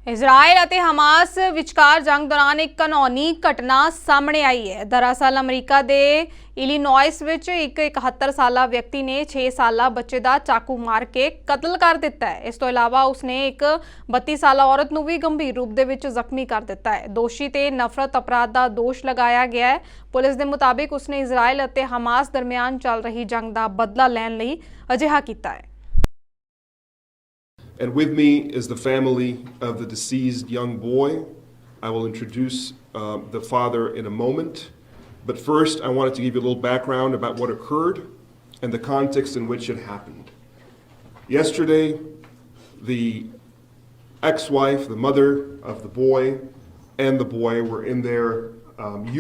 Israel ਅਤੇ Hamas ਵਿਚਕਾਰ ਜੰਗ ਦੌਰਾਨ ਇੱਕ ਘਿਨੌਣੀ ਘਟਨਾ ਸਾਹਮਣੇ ਆਈ ਹੈ। ਦਰਅਸਲ ਅਮਰੀਕਾ ਦੇ ਇਲੀਨੋਇਸ ਵਿੱਚ ਇੱਕ 71 ਸਾਲਾ ਵਿਅਕਤੀ ਨੇ 6 ਸਾਲਾ ਬੱਚੇ ਦਾ ਚਾਕੂ ਮਾਰ ਕੇ ਕਤਲ ਕਰ ਦਿੱਤਾ ਹੈ। ਇਸ ਤੋਂ ਇਲਾਵਾ ਉਸਨੇ ਇੱਕ 32 ਸਾਲਾ ਔਰਤ ਨੂੰ ਵੀ ਗੰਭੀਰ ਰੂਪ ਦੇ ਵਿੱਚ ਜ਼ਖਮੀ ਕਰ ਦਿੱਤਾ ਹੈ। ਦੋਸ਼ੀ ਤੇ ਨਫ਼ਰਤ ਅਪਰਾਧ ਦਾ ਦੋਸ਼ ਲਗਾਇਆ ਗਿਆ ਹੈ। ਪੁਲਿਸ ਦੇ ਮੁਤਾਬਿਕ ਉਸਨੇ ਇਜ਼ਰਾਈਲ ਅਤੇ ਹਮਾਸ ਦਰਮਿਆਨ ਚੱਲ ਰਹੀ ਜੰਗ ਦਾ ਬਦਲਾ ਲੈਣ ਲਈ ਅਜਿਹਾ ਕੀਤਾ ਹੈ। And with me is the family of the deceased young boy. I will introduce the father in a moment. But first, I wanted to give you a little background about what occurred and the context in which it happened. Yesterday, the ex-wife, the mother of the boy, and the boy were in their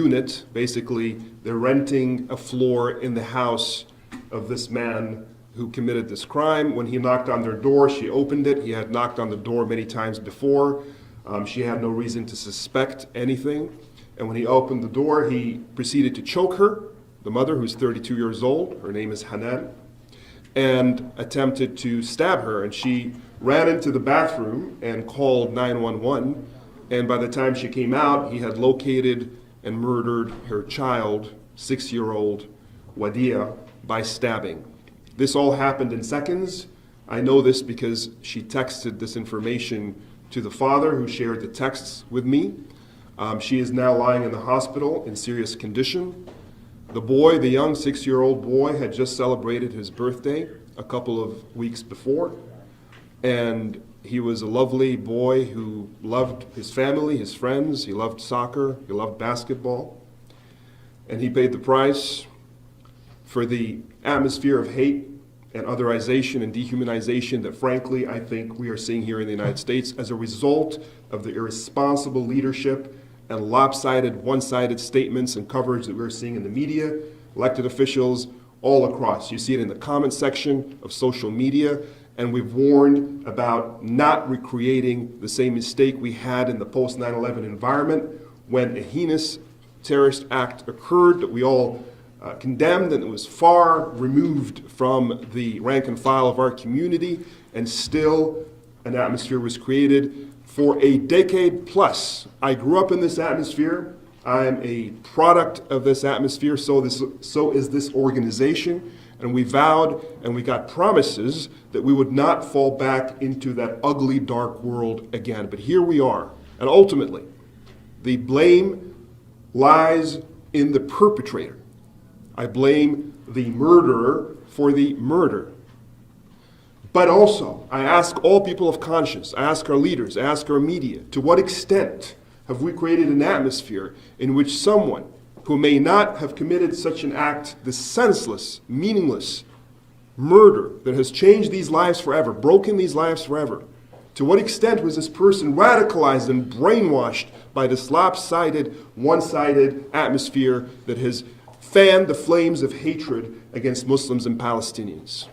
unit. Basically, they're renting a floor in the house of this man who committed this crime. When he knocked on their door, she opened it. He had knocked on the door many times before. She had no reason to suspect anything. And when he opened the door, he proceeded to choke her, the mother, who's 32 years old. Her name is Hanan, and attempted to stab her. And she ran into the bathroom and called 911. And by the time she came out, he had located and murdered her child, 6-year-old Wadia, by stabbing. This all happened in seconds. I know this because she texted this information to the father, who shared the texts with me. She is now lying in the hospital in serious condition. The boy, the young 6-year-old boy, had just celebrated his birthday a couple of weeks before. And he was a lovely boy who loved his family, his friends. He loved soccer. He loved basketball. And he paid the price for the atmosphere of hate and otherization and dehumanization that, frankly, I think we are seeing here in the United States as a result of the irresponsible leadership and lopsided, one-sided statements and coverage that we're seeing in the media, elected officials all across. You see it in the comment section of social media, and we've warned about not recreating the same mistake we had in the post-9/11 environment when a heinous terrorist act occurred that we all condemned, and it was far removed from the rank and file of our community, and still an atmosphere was created for a decade plus. I grew up in this atmosphere. I am a product of this atmosphere, so is this organization, and we vowed and we got promises that we would not fall back into that ugly, dark world again. But here we are, and ultimately, the blame lies in the perpetrator. I blame the murderer for the murder. But also, I ask all people of conscience, I ask our leaders, I ask our media, to what extent have we created an atmosphere in which someone who may not have committed such an act, this senseless, meaningless murder that has changed these lives forever, broken these lives forever, to what extent was this person radicalized and brainwashed by this lopsided, one-sided atmosphere that has fanned the flames of hatred against Muslims and Palestinians?